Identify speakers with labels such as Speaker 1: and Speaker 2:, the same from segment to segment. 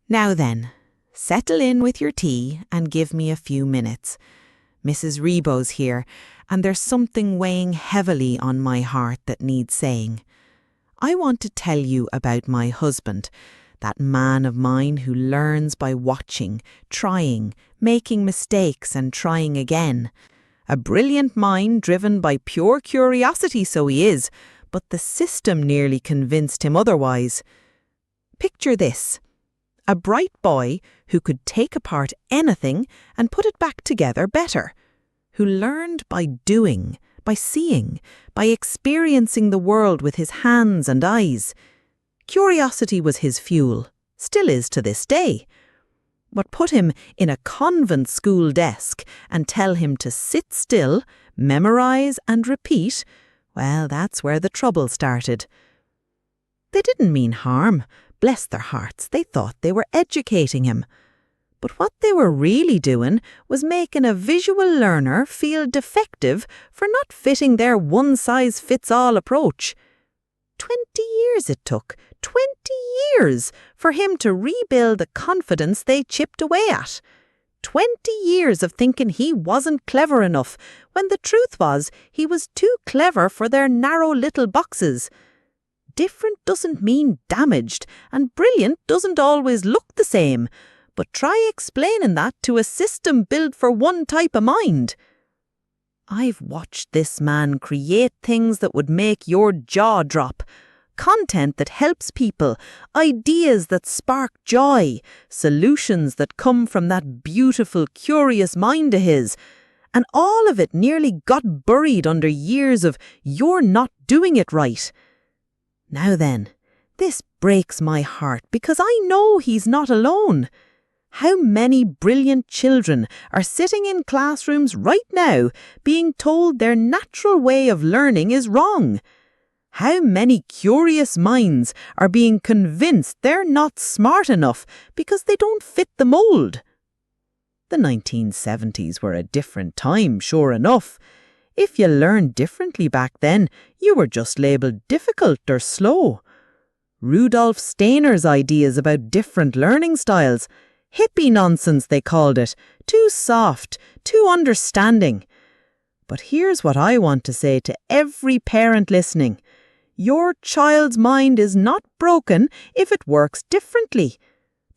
Speaker 1: Now then, settle in with your tea and give me a few minutes. Mrs. Rebo's here, and there's something weighing heavily on my heart that needs saying. I want to tell you about my husband, that man of mine who learns by watching, trying, making mistakes and trying again. A brilliant mind driven by pure curiosity, so he is, but the system nearly convinced him otherwise. Picture this. A bright boy who could take apart anything and put it back together better, who learned by doing, by seeing, by experiencing the world with his hands and eyes. Curiosity was his fuel, still is to this day. But put him in a convent school desk and tell him to sit still, memorize and repeat, well, that's where the trouble started. They didn't mean harm. Bless their hearts, they thought they were educating him. But what they were really doing was making a visual learner feel defective for not fitting their one-size-fits-all approach. 20 years it took, 20 years, for him to rebuild the confidence they chipped away at. 20 years of thinking he wasn't clever enough, when the truth was he was too clever for their narrow little boxes. Different doesn't mean damaged, and brilliant doesn't always look the same. But try explaining that to a system built for one type of mind. I've watched this man create things that would make your jaw drop. Content that helps people, ideas that spark joy, solutions that come from that beautiful, curious mind of his. And all of it nearly got buried under years of "you're not doing it right." Now then, this breaks my heart because I know he's not alone. How many brilliant children are sitting in classrooms right now being told their natural way of learning is wrong? How many curious minds are being convinced they're not smart enough because they don't fit the mould? The 1970s were a different time, sure enough. If you learned differently back then, you were just labelled difficult or slow. Rudolf Steiner's ideas about different learning styles, hippie nonsense they called it, too soft, too understanding. But here's what I want to say to every parent listening. Your child's mind is not broken if it works differently.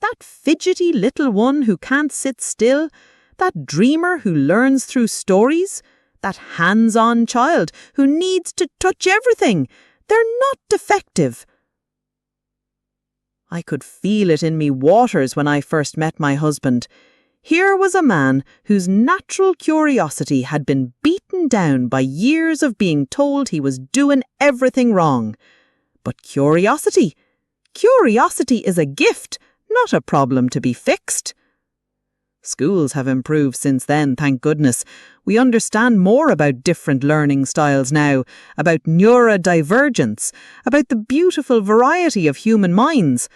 Speaker 1: That fidgety little one who can't sit still, that dreamer who learns through stories, that hands-on child who needs to touch everything, they're not defective. I could feel it in me waters when I first met my husband. Here was a man whose natural curiosity had been beaten down by years of being told he was doing everything wrong. But curiosity is a gift, not a problem to be fixed. Schools have improved since then, thank goodness. We understand more about different learning styles now, about neurodivergence, about the beautiful variety of human minds.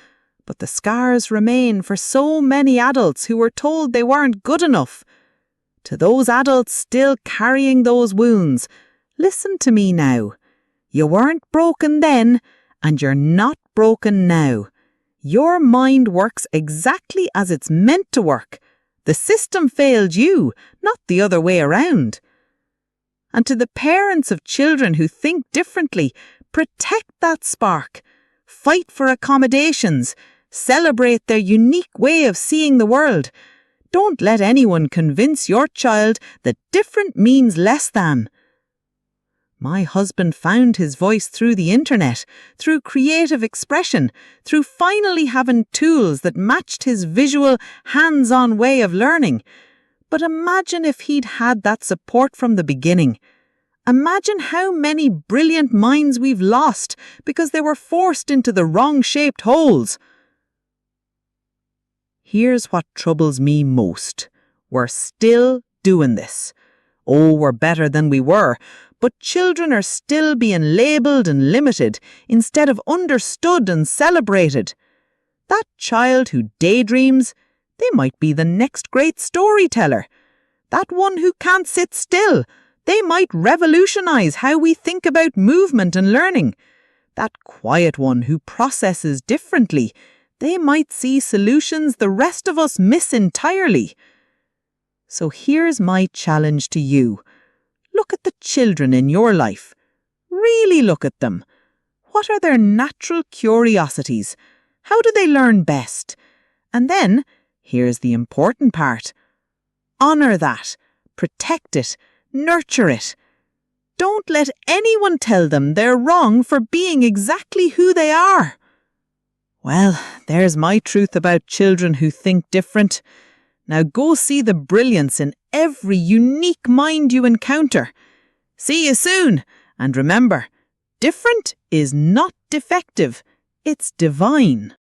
Speaker 1: But the scars remain for so many adults who were told they weren't good enough. To those adults still carrying those wounds, listen to me now. You weren't broken then, and you're not broken now. Your mind works exactly as it's meant to work. The system failed you, not the other way around. And to the parents of children who think differently, protect that spark. Fight for accommodations. Celebrate their unique way of seeing the world. Don't let anyone convince your child that different means less than. My husband found his voice through the internet, through creative expression, through finally having tools that matched his visual, hands-on way of learning. But imagine if he'd had that support from the beginning. Imagine how many brilliant minds we've lost because they were forced into the wrong-shaped holes. Here's what troubles me most. We're still doing this. Oh, we're better than we were. But children are still being labelled and limited instead of understood and celebrated. That child who daydreams, they might be the next great storyteller. That one who can't sit still, they might revolutionise how we think about movement and learning. That quiet one who processes differently, They might see solutions the rest of us miss entirely. So here's my challenge to you. Look at the children in your life. Really look at them. What are their natural curiosities? How do they learn best? And then, here's the important part. Honour that. Protect it. Nurture it. Don't let anyone tell them they're wrong for being exactly who they are. Well, there's my truth about children who think different. Now go see the brilliance in every unique mind you encounter. See you soon, and remember, different is not defective, it's divine.